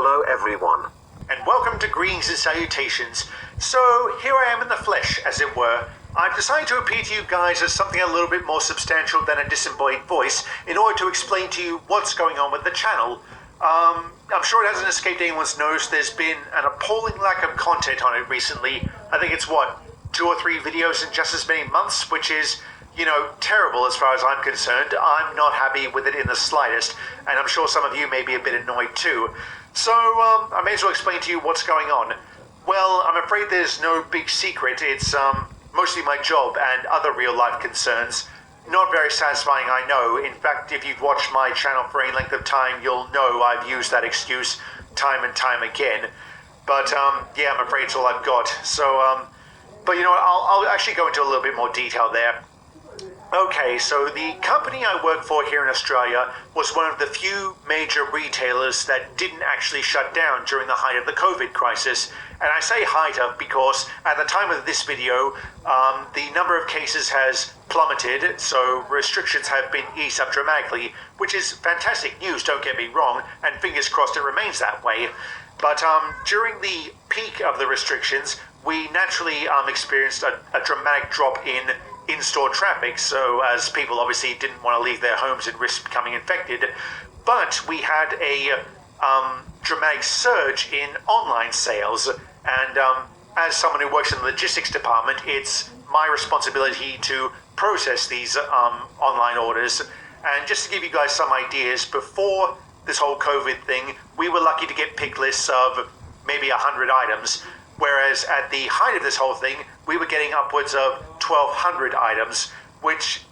Hello everyone. And welcome to Greetings and Salutations. So, here I am in the flesh, as it were. I've decided to appear to you guys as something a little bit more substantial than a disembodied voice in order to explain to you what's going on with the channel. I'm sure it hasn't escaped anyone's notice there's been an appalling lack of content on it recently. I think it's 2 or 3 videos in just as many months, which is, terrible as far as I'm concerned. I'm not happy with it in the slightest, and I'm sure some of you may be a bit annoyed too. So, I may as well explain to you what's going on. Well, I'm afraid there's no big secret. It's, mostly my job and other real-life concerns. Not very satisfying, I know. In fact, if you've watched my channel for any length of time, you'll know I've used that excuse time and time again. But, yeah, I'm afraid it's all I've got. So, but you know what, I'll actually go into a little bit more detail there. Okay, so the company I work for here in Australia was one of the few major retailers that didn't actually shut down during the height of the COVID crisis. And I say height of because at the time of this video, the number of cases has plummeted, so restrictions have been eased up dramatically, which is fantastic news, don't get me wrong, and fingers crossed it remains that way. But during the peak of the restrictions, we naturally experienced a dramatic drop in store traffic, so as people obviously didn't want to leave their homes and risk becoming infected. But we had a dramatic surge in online sales, and as someone who works in the logistics department, it's my responsibility to process these online orders. And just to give you guys some ideas, before this whole COVID thing, we were lucky to get pick lists of maybe 100 items, whereas at the height of this whole thing, we were getting upwards of 1,200 items, which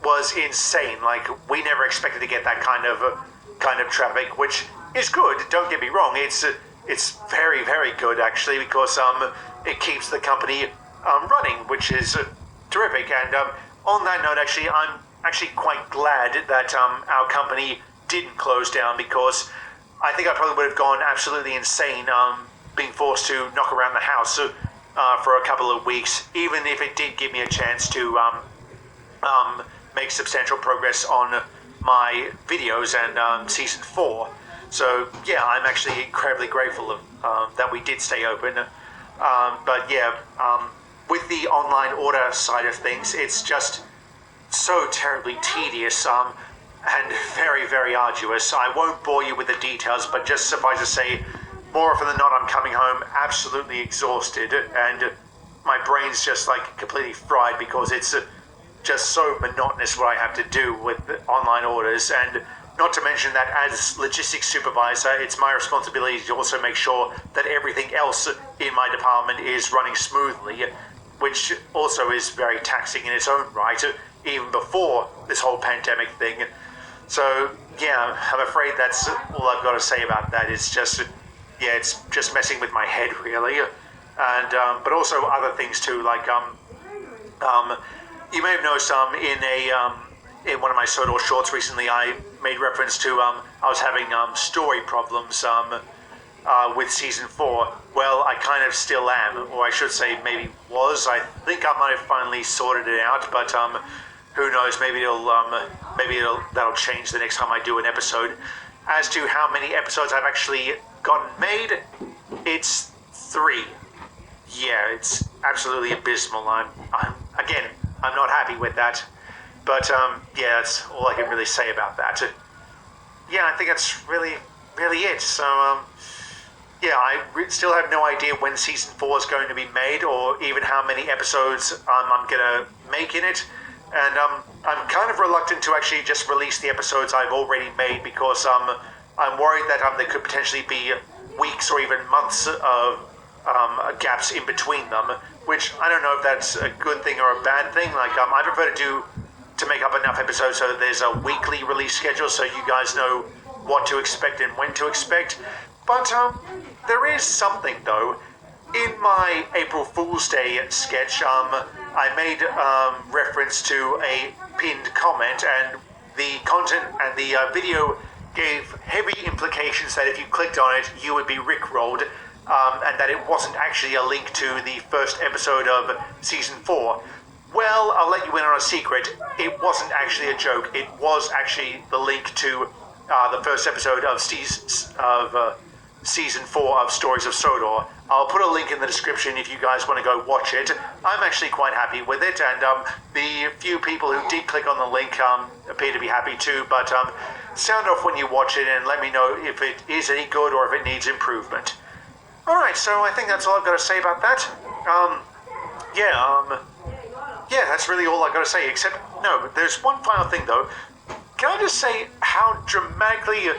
was insane. Like, we never expected to get that kind of traffic, which is good. Don't get me wrong. It's very, very good actually, because it keeps the company running, which is terrific. And on that note, actually, I'm actually quite glad that our company didn't close down, because I think I probably would have gone absolutely insane being forced to knock around the house for a couple of weeks, even if it did give me a chance to make substantial progress on my videos and season 4. So yeah, I'm actually incredibly grateful that we did stay open. But yeah, with the online order side of things, it's just so terribly tedious and very, very arduous. I won't bore you with the details, but just suffice to say, more often than not, I'm coming home absolutely exhausted, and my brain's just like completely fried, because it's just so monotonous what I have to do with online orders. And not to mention that as logistics supervisor, it's my responsibility to also make sure that everything else in my department is running smoothly, which also is very taxing in its own right, even before this whole pandemic thing. So yeah, I'm afraid that's all I've got to say about that. It's just, yeah, it's just messing with my head really, and but also other things too. Like you may have noticed in one of my Sodor shorts recently, I made reference to I was having story problems with season 4. Well, I kind of still am, or I should say maybe was. I think I might have finally sorted it out, but who knows? Maybe that'll change the next time I do an episode. As to how many episodes I've actually gotten made, it's 3. Yeah, it's absolutely abysmal. I'm not happy with that. But yeah, that's all I can really say about that. Yeah, I think that's really it. So yeah, I still have no idea when season 4 is going to be made, or even how many episodes I'm gonna make in it. And I'm kind of reluctant to actually just release the episodes I've already made, because I'm worried that there could potentially be weeks or even months of gaps in between them, which I don't know if that's a good thing or a bad thing. Like, I prefer to make up enough episodes so that there's a weekly release schedule, so you guys know what to expect and when to expect. But there is something though. In my April Fool's Day sketch, I made reference to a pinned comment, and the content and the video gave heavy implications that if you clicked on it, you would be rickrolled, and that it wasn't actually a link to the first episode of season 4. Well, I'll let you in on a secret. It wasn't actually a joke. It was actually the link to the first episode of season 4 of Stories of Sodor. I'll put a link in the description if you guys want to go watch it. I'm actually quite happy with it, and the few people who did click on the link appear to be happy too, but sound off when you watch it and let me know if it is any good or if it needs improvement. Alright, so I think that's all I've got to say about that. Yeah, that's really all I've got to say, except, no, there's one final thing though. Can I just say how dramatically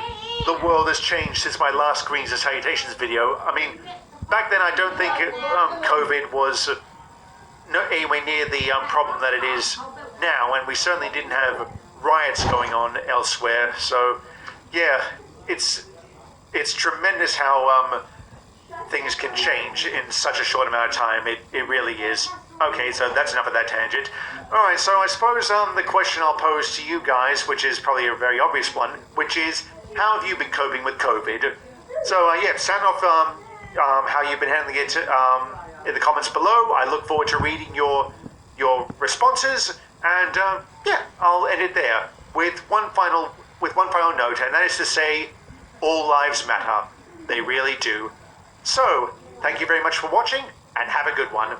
the world has changed since my last Greens and Salutations video? I mean, back then I don't think COVID was anywhere near the problem that it is now, and we certainly didn't have riots going on elsewhere, so yeah, it's tremendous how things can change in such a short amount of time. It really is. Okay, so that's enough of that tangent. Alright, so I suppose the question I'll pose to you guys, which is probably a very obvious one, which is, how have you been coping with COVID? So, yeah, sound off how you've been handling it in the comments below. I look forward to reading your responses, and yeah, I'll end it there with one final note, and that is to say, all lives matter. They really do. So, thank you very much for watching, and have a good one.